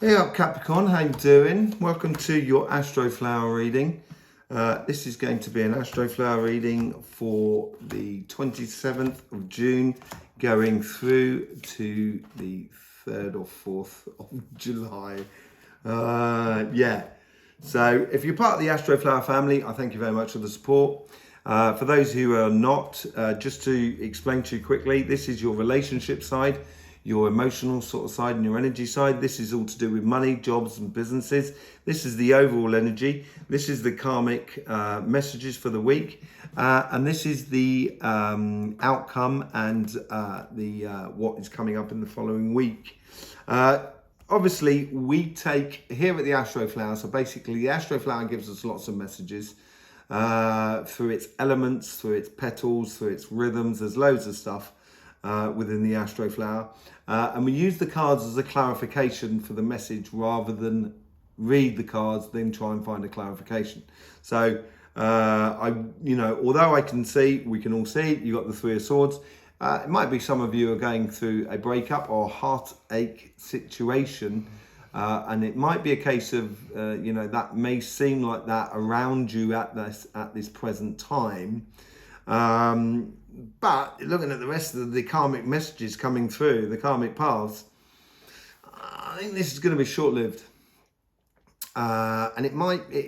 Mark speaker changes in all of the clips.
Speaker 1: Hey up Capricorn, how you doing? Welcome to your Astroflower reading. This is going to be an Astroflower reading for the 27th of June going through to the 3rd or 4th of July. So if you're part of the Astroflower family, I thank you very much for the support. For those who are not, just to explain to you quickly, this is your relationship side, your emotional sort of side and your energy side. This is all to do with money, jobs and businesses. This is the overall energy. This is the karmic messages for the week. And this is the outcome and what is coming up in the following week. Obviously, we take here at the Astroflower, so basically the Astroflower gives us lots of messages through its elements, through its petals, through its rhythms. There's loads of stuff within the Astroflower. And we use the cards as a clarification for the message rather than read the cards, then try and find a clarification. So, although I can see, we can all see, you got the Three of Swords. It might be some of you are going through a breakup or heartache situation. And it might be a case of, that may seem like that around you at this present time. But looking at the rest of the karmic messages coming through, the karmic paths, I think this is going to be short-lived. And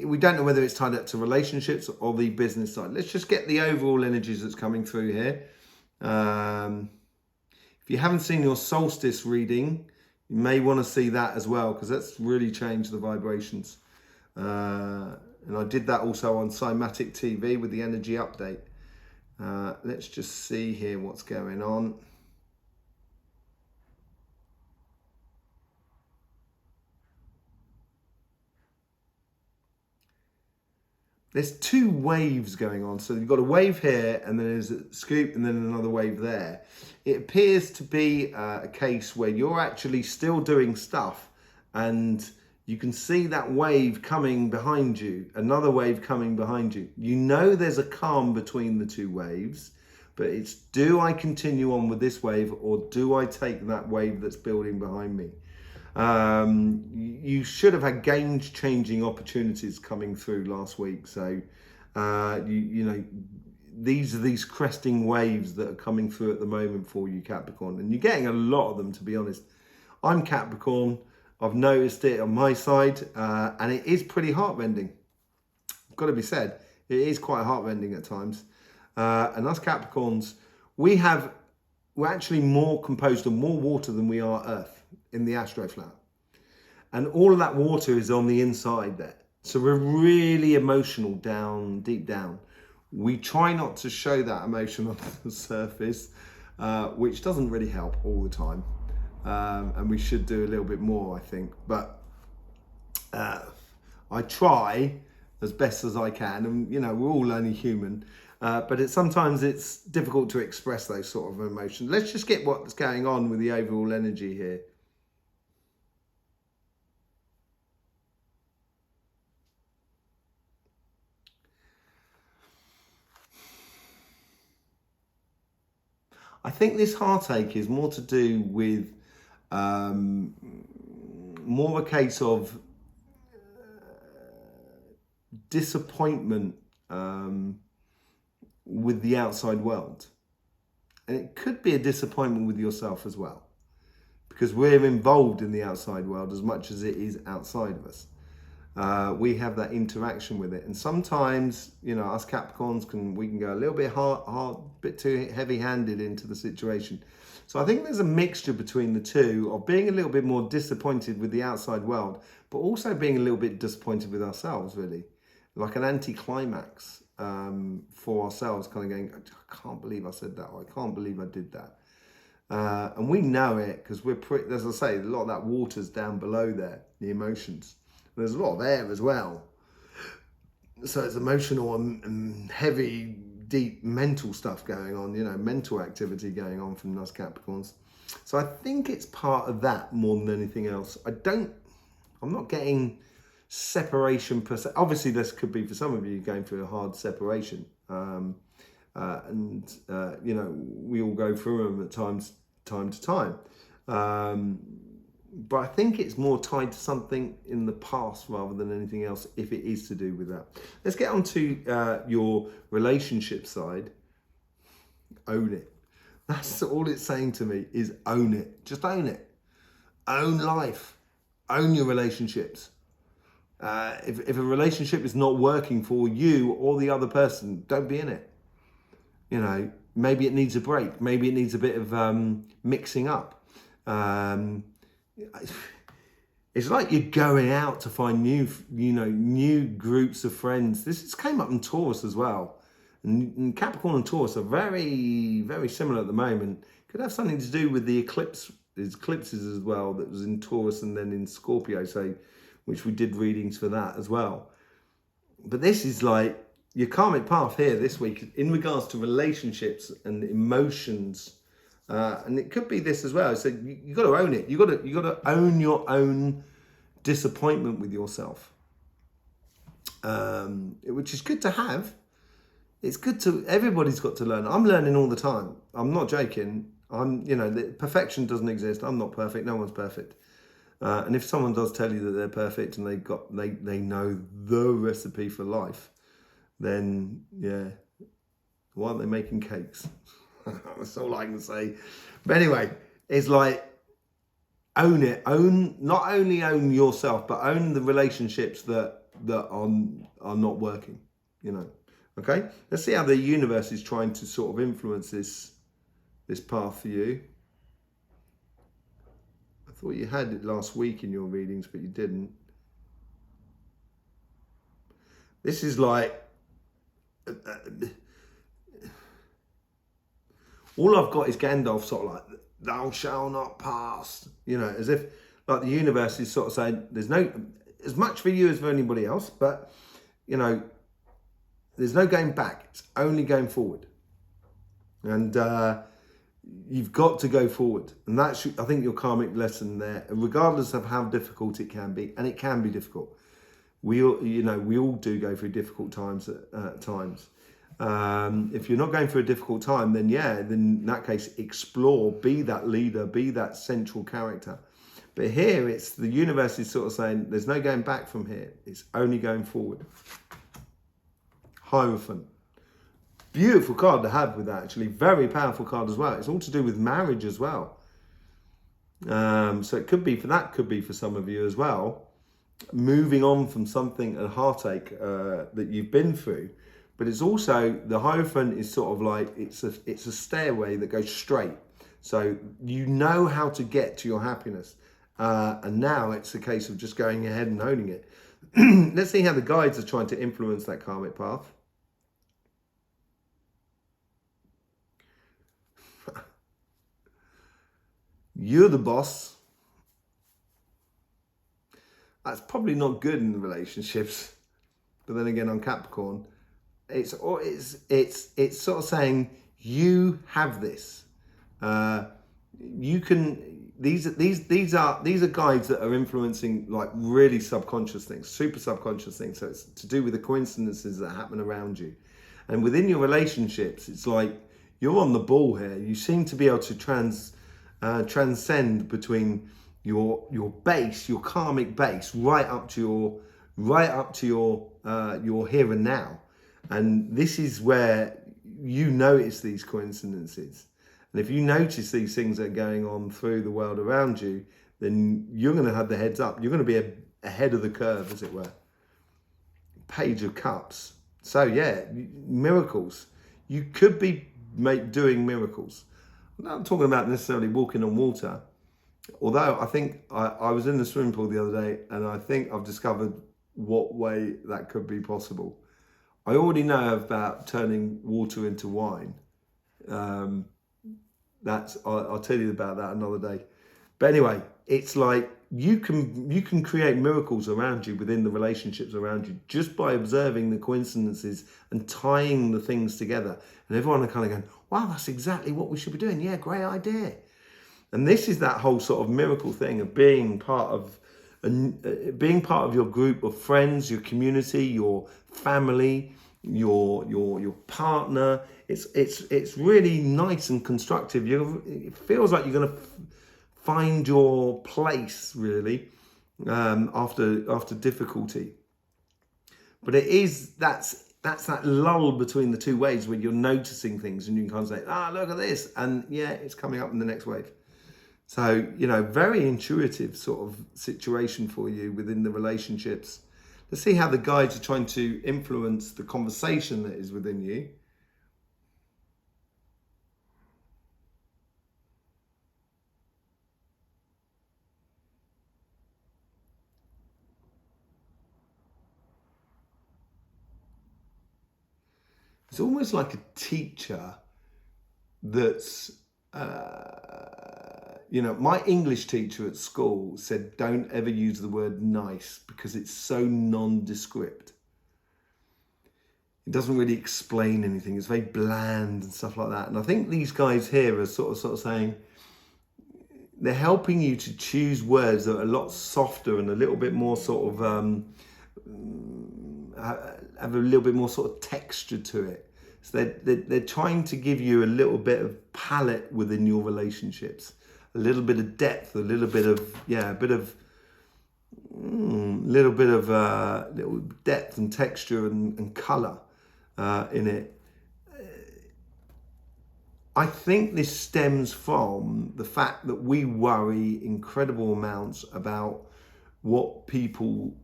Speaker 1: we don't know whether it's tied up to relationships or the business side. Let's just get the overall energies that's coming through here. If you haven't seen your solstice reading, you may want to see that as well, because that's really changed the vibrations. And I did that also on Cymatic TV with the energy update. Let's just see here what's going on. There's two waves going on. So you've got a wave here, and then there's a scoop, and then another wave there. It appears to be a case where you're actually still doing stuff, and you can see that wave coming behind you, another wave coming behind you. You know there's a calm between the two waves, but it's, do I continue on with this wave, or do I take that wave that's building behind me? You should have had game-changing opportunities coming through last week. So, these are these cresting waves that are coming through at the moment for you, Capricorn. And you're getting a lot of them, to be honest. I'm Capricorn. I've noticed it on my side, and it is pretty heartrending. Got to be said, it is quite heartrending at times. And us Capricorns, we're actually more composed of more water than we are earth in the Astroflower. And all of that water is on the inside there. So we're really emotional down, deep down. We try not to show that emotion on the surface, which doesn't really help all the time. And we should do a little bit more, I think. But I try as best as I can. And, we're all only human. But sometimes it's difficult to express those sort of emotions. Let's just get what's going on with the overall energy here. I think this heartache is more to do with more a case of disappointment with the outside world. And it could be a disappointment with yourself as well, because we're involved in the outside world as much as it is outside of us. We have that interaction with it, and sometimes, us Capricorns we can go a little bit hard, bit too heavy-handed into the situation. So I think there's a mixture between the two of being a little bit more disappointed with the outside world, but also being a little bit disappointed with ourselves, really, like an anti-climax for ourselves, kind of going, I can't believe I said that, or I can't believe I did that. And we know it because we're pretty, as I say, a lot of that water's down below there, the emotions. There's a lot of air as well. So it's emotional and heavy, deep mental stuff going on, mental activity going on from us Capricorns. So I think it's part of that more than anything else. I'm not getting separation per se. Obviously, this could be for some of you going through a hard separation. We all go through them at time to time. But I think it's more tied to something in the past rather than anything else, if it is to do with that. Let's get on to your relationship side. Own it. That's all it's saying to me, is own it. Just own it. Own life. Own your relationships. If a relationship is not working for you or the other person, don't be in it. You know, maybe it needs a break. Maybe it needs a bit of mixing up. It's like you're going out to find new groups of friends. This came up in Taurus as well. And Capricorn and Taurus are very, very similar at the moment. Could have something to do with the eclipses as well, that was in Taurus and then in Scorpio, so which we did readings for that as well. But this is like your karmic path here this week in regards to relationships and emotions. And it could be this as well. So you got to own it. You got to own your own disappointment with yourself, which is good to have. It's good to. Everybody's got to learn. I'm learning all the time. I'm not joking. Perfection doesn't exist. I'm not perfect. No one's perfect. And if someone does tell you that they're perfect and they know the recipe for life, then yeah, why aren't they making cakes? That's all I can say. But anyway, it's like, own it. Not only own yourself, but own the relationships that are not working. Okay. Let's see how the universe is trying to sort of influence this path for you. I thought you had it last week in your readings, but you didn't. This is like, all I've got is Gandalf sort of like, thou shalt not pass, as if like the universe is sort of saying there's no, as much for you as for anybody else, but there's no going back. It's only going forward. And you've got to go forward. And that's, I think, your karmic lesson there, regardless of how difficult it can be. And it can be difficult. We all do go through difficult times at times. If you're not going through a difficult time, then in that case, explore, be that leader, be that central character. But here, it's the universe is sort of saying, there's no going back from here. It's only going forward. Hierophant. Beautiful card to have with that, actually. Very powerful card as well. It's all to do with marriage as well. So it could be for some of you as well. Moving on from something, a heartache that you've been through. But it's also, the Hierophant is sort of like, it's a stairway that goes straight. So you know how to get to your happiness. And now it's a case of just going ahead and owning it. Let's see how the guides are trying to influence that karmic path. You're the boss. That's probably not good in the relationships. But then again, on Capricorn, it's sort of saying you have this. You can. These are guides that are influencing like really subconscious things, super subconscious things. So it's to do with the coincidences that happen around you, and within your relationships, it's like you're on the ball here. You seem to be able to transcend between your base, your karmic base, right up to your here and now. And this is where you notice these coincidences. And if you notice these things that are going on through the world around you, then you're going to have the heads up. You're going to be ahead of the curve, as it were. Page of Cups. So yeah, miracles. You could be doing miracles. I'm not talking about necessarily walking on water. Although I think I was in the swimming pool the other day, and I think I've discovered what way that could be possible. I already know about turning water into wine. I'll tell you about that another day. But anyway, it's like you can create miracles around you, within the relationships around you, just by observing the coincidences and tying the things together. And everyone are kind of going, wow, that's exactly what we should be doing. Yeah, great idea. And this is that whole sort of miracle thing of being part of your group of friends, your community, your family, your partner. It's really nice and constructive. It feels like you're going to find your place, really, after difficulty. But it is, that's that lull between the two waves where you're noticing things and you can kind of say, look at this. And yeah, it's coming up in the next wave. So, you know, very intuitive sort of situation for you within the relationships. Let's see how the guides are trying to influence the conversation that is within you. It's almost like a teacher that's, you know, my English teacher at school said, don't ever use the word nice because it's so nondescript. It doesn't really explain anything. It's very bland and stuff like that. And I think these guys here are sort of saying, they're helping you to choose words that are a lot softer and a little bit more sort of, have a little bit more sort of texture to it. So they're trying to give you a little bit of palette within your relationships, a little bit of depth, a little bit of, little depth and texture and color in it. I think this stems from the fact that we worry incredible amounts about what people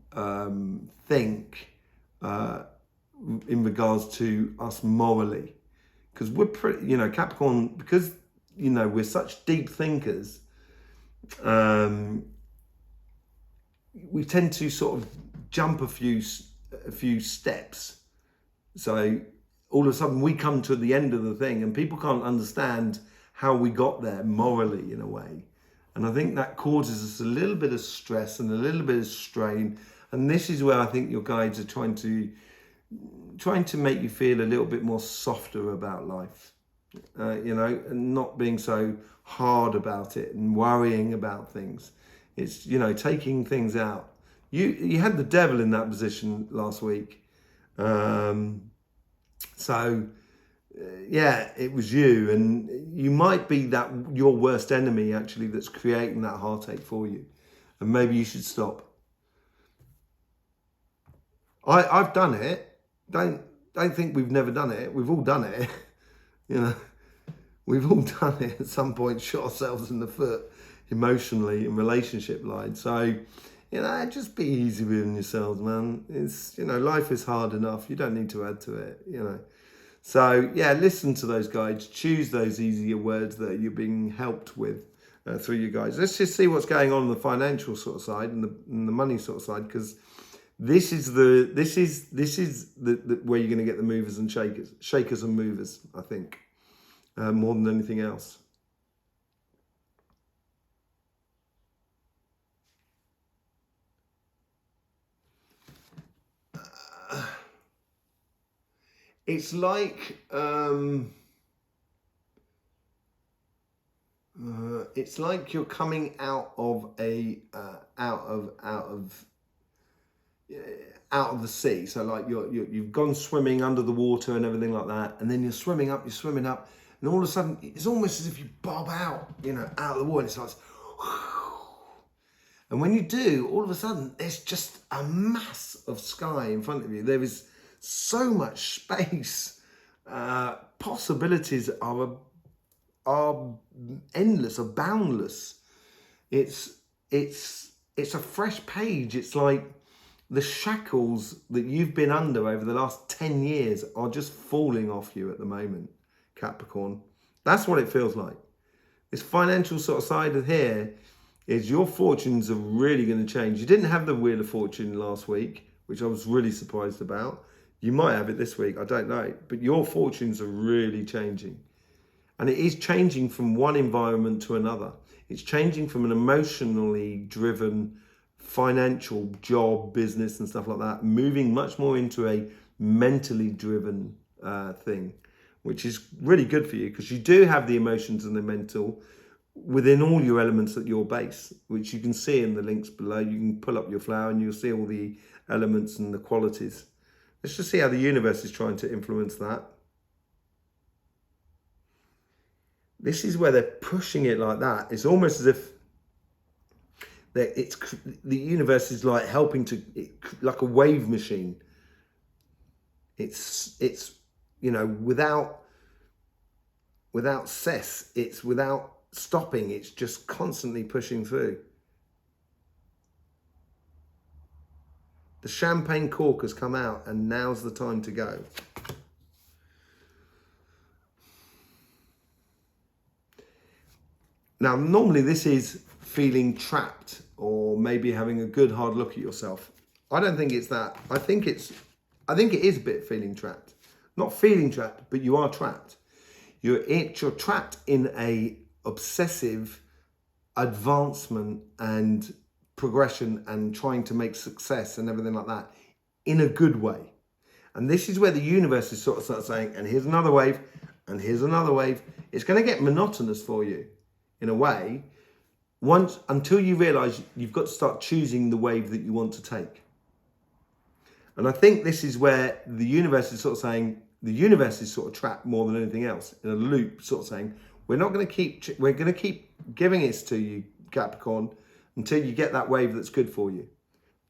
Speaker 1: think in regards to us morally, because we're pretty, you know, Capricorn, because, you know, we're such deep thinkers, we tend to sort of jump a few steps. So all of a sudden we come to the end of the thing and people can't understand how we got there morally in a way. And I think that causes us a little bit of stress and a little bit of strain. And this is where I think your guides are trying to make you feel a little bit more softer about life, you know, and not being so hard about it and worrying about things. It's, you know, taking things out. You had the devil in that position last week. Yeah, it was you, and you might be that your worst enemy actually that's creating that heartache for you, and maybe you should stop. I've done it. Don't think we've never done it. We've all done it. You know, we've all done it at some point. Shot ourselves in the foot emotionally in relationship line. So, you know, just be easy with yourselves, man. It's, you know, life is hard enough. You don't need to add to it, you know. So, yeah, listen to those guides. Choose those easier words that you're being helped with through you guys. Let's just see what's going on the financial sort of side and the money sort of side, because this is the where you're going to get the movers and shakers and movers, I think, more than anything else. It's like you're coming out of out of the sea. So like you've gone swimming under the water and everything like that, and then you're swimming up, and all of a sudden it's almost as if you bob out, you know, out of the water. And it starts, and when you do, all of a sudden there's just a mass of sky in front of you. There is so much space. Possibilities are endless, are boundless. It's a fresh page. It's like the shackles that you've been under over the last 10 years are just falling off you at the moment, Capricorn. That's what it feels like. This financial sort of side of here is your fortunes are really going to change. You didn't have the Wheel of Fortune last week, which I was really surprised about. You might have it this week, I don't know. But your fortunes are really changing. And it is changing from one environment to another. It's changing from an emotionally driven financial job, business and stuff like that, moving much more into a mentally driven thing, which is really good for you because you do have the emotions and the mental within all your elements at your base, which you can see in the links below. You can pull up your flower and you'll see all the elements and the qualities. Let's just see how the universe is trying to influence that. This is where they're pushing it like that. It's almost as if It's the universe is like helping to, like a wave machine. It's you know, without cess, it's without stopping. It's just constantly pushing through. The champagne cork has come out, and now's the time to go. Now, normally this is feeling trapped or maybe having a good hard look at yourself. I don't think it's that. I think it is a bit feeling trapped. Not feeling trapped, but you are trapped. You're trapped in a obsessive advancement and progression and trying to make success and everything like that in a good way. And this is where the universe is sort of start saying, and here's another wave, and here's another wave. It's going to get monotonous for you in a way, until you realize you've got to start choosing the wave that you want to take. And I think this is where the universe is sort of saying, the universe is sort of trapped more than anything else in a loop, sort of saying, we're going to keep giving it to you, Capricorn, until you get that wave that's good for you.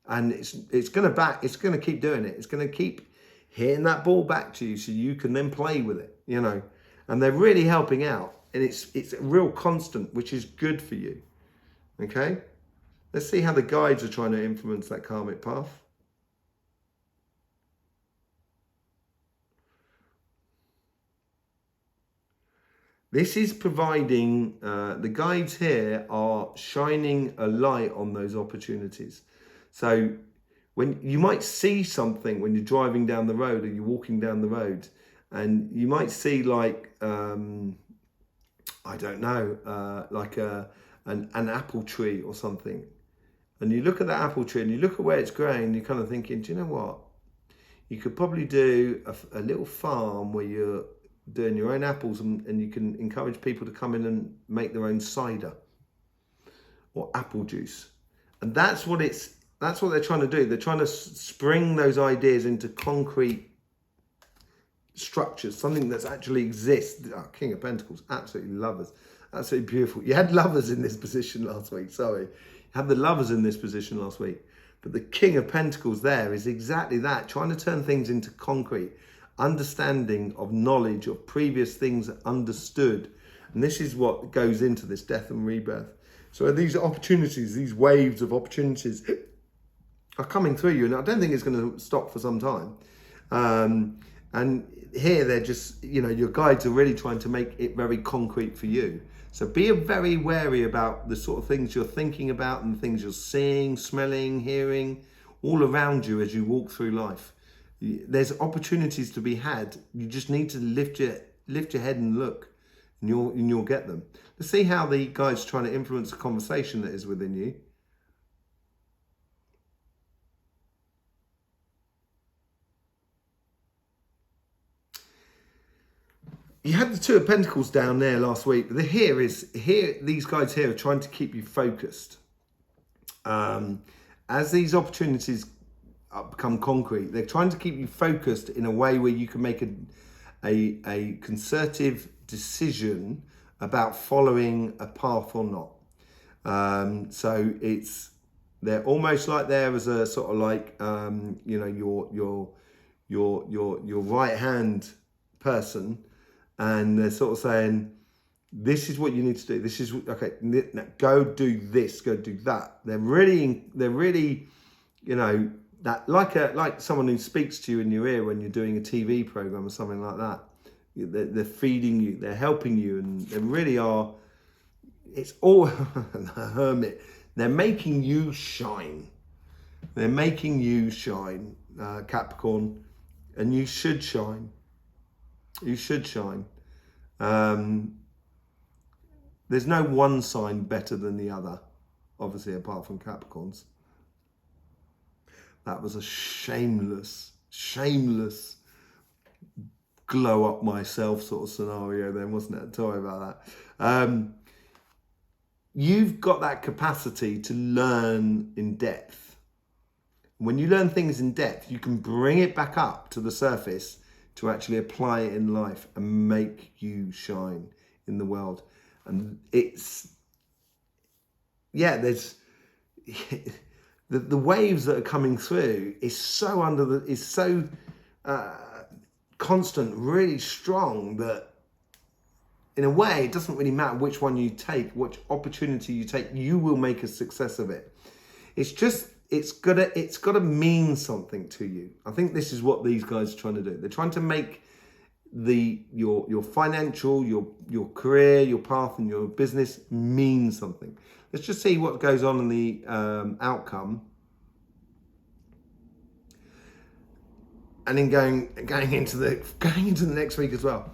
Speaker 1: And it's going to keep doing it. It's going to keep hitting that ball back to you so you can then play with it, you know. And they're really helping out. And it's a real constant, which is good for you. Okay? Let's see how the guides are trying to influence that karmic path. This is providing, the guides here are shining a light on those opportunities. So when you might see something when you're driving down the road or you're walking down the road, and you might see like, I don't know, like an apple tree or something. And you look at that apple tree and you look at where it's growing, you're kind of thinking, do you know what? You could probably do a little farm where you're doing your own apples, and you can encourage people to come in and make their own cider or apple juice. And that's what they're trying to do. They're trying to spring those ideas into concrete structures, something that's actually exists. Oh, King of Pentacles, absolutely lovers, absolutely beautiful. You had lovers in this position last week, sorry. You had the lovers in this position last week. But the King of Pentacles there is exactly that, trying to turn things into concrete, understanding of knowledge of previous things understood. And this is what goes into this death and rebirth. So these opportunities, these waves of opportunities are coming through you. And I don't think it's going to stop for some time. And here they're just, you know, your guides are really trying to make it very concrete for you. So be very wary about the sort of things you're thinking about and things you're seeing, smelling, hearing, all around you as you walk through life. There's opportunities to be had. You just need to lift your head and look, and you'll get them. Let's see how the guide's trying to influence the conversation that is within you. You had the Two of Pentacles down there last week, but these guides here are trying to keep you focused. As these opportunities become concrete, they're trying to keep you focused in a way where you can make a concerted decision about following a path or not. So they're almost like there as a sort of like you know, your right hand person. And they're sort of saying, this is what you need to do. This is, okay, go do this, go do that. They're really, you know, that like someone who speaks to you in your ear when you're doing a TV program or something like that. They're feeding you, they're helping you, and they really are, it's all, the Hermit. They're making you shine. They're making you shine, Capricorn, and you should shine. You should shine. There's no one sign better than the other, obviously, apart from Capricorns. That was a shameless glow up myself sort of scenario then, wasn't it? Sorry about that. You've got that capacity to learn in depth. When you learn things in depth, you can bring it back up to the surface to actually apply it in life and make you shine in the world. And it's, yeah, the waves that are coming through is so constant, really strong, that in a way it doesn't really matter which one you take, which opportunity you take, you will make a success of it. It's just, it's gotta mean something to you. I think this is what these guys are trying to do. They're trying to make your financial, your career, your path and your business mean something. Let's just see what goes on in the outcome. And then going into the next week as well.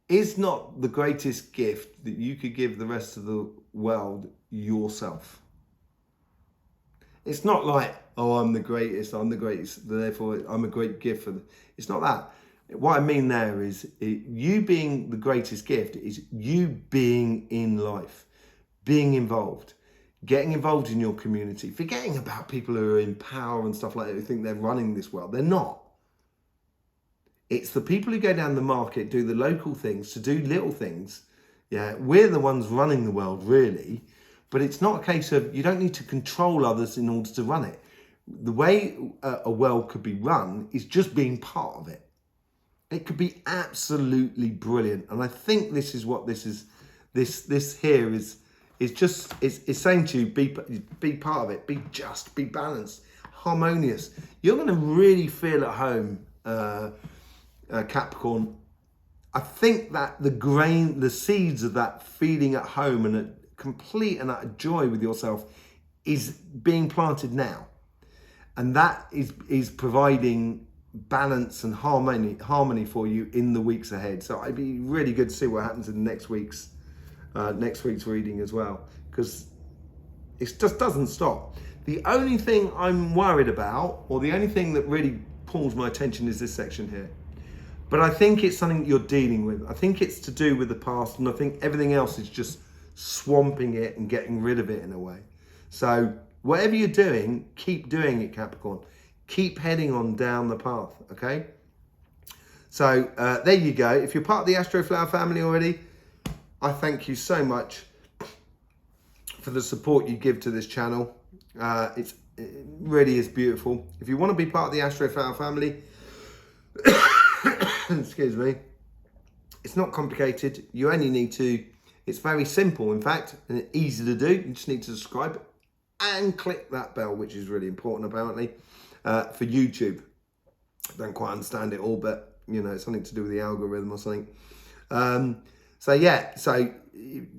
Speaker 1: Is not the greatest gift that you could give the rest of the world yourself. It's not like, oh, I'm the greatest, therefore I'm a great gift for it's not that. What I mean there is you being the greatest gift is you being in life, being involved, getting involved in your community, forgetting about people who are in power and stuff like that, who think they're running this world. They're not. It's the people who go down the market, do the local things, to do little things. Yeah, we're the ones running the world, really. But it's not a case of, you don't need to control others in order to run it. The way a world could be run is just being part of it. It could be absolutely brilliant. And I think this is what this is. This here is saying to you, be part of it, be just, be balanced, harmonious. You're going to really feel at home, Capricorn. I think that the seeds of that feeling at home and a complete and utter joy with yourself is being planted now. And that is providing balance and harmony for you in the weeks ahead. So it'd be really good to see what happens in next week's reading as well, because it just doesn't stop. The only thing I'm worried about, or the only thing that really pulls my attention, is this section here. But I think it's something you're dealing with. I think it's to do with the past, and I think everything else is just swamping it and getting rid of it in a way. So whatever you're doing, keep doing it, Capricorn. Keep heading on down the path, okay? So there you go. If you're part of the Astroflower family already, I thank you so much for the support you give to this channel. It really is beautiful. If you want to be part of the Astroflower family, excuse me, it's not complicated. You only need to, it's very simple, in fact, and easy to do. You just need to subscribe and click that bell, which is really important, apparently, for YouTube. I don't quite understand it all, but, you know, it's something to do with the algorithm or something. So yeah, so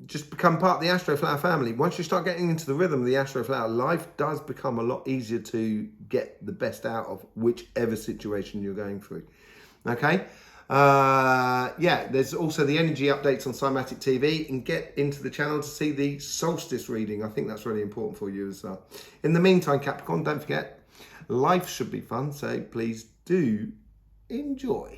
Speaker 1: just become part of the Astroflower family. Once you start getting into the rhythm of the Astroflower, life does become a lot easier to get the best out of whichever situation you're going through. Okay? Yeah, there's also the energy updates on Cymatic TV, and get into the channel to see the solstice reading. I think that's really important for you as well. In the meantime, Capricorn, don't forget, life should be fun, so please do enjoy.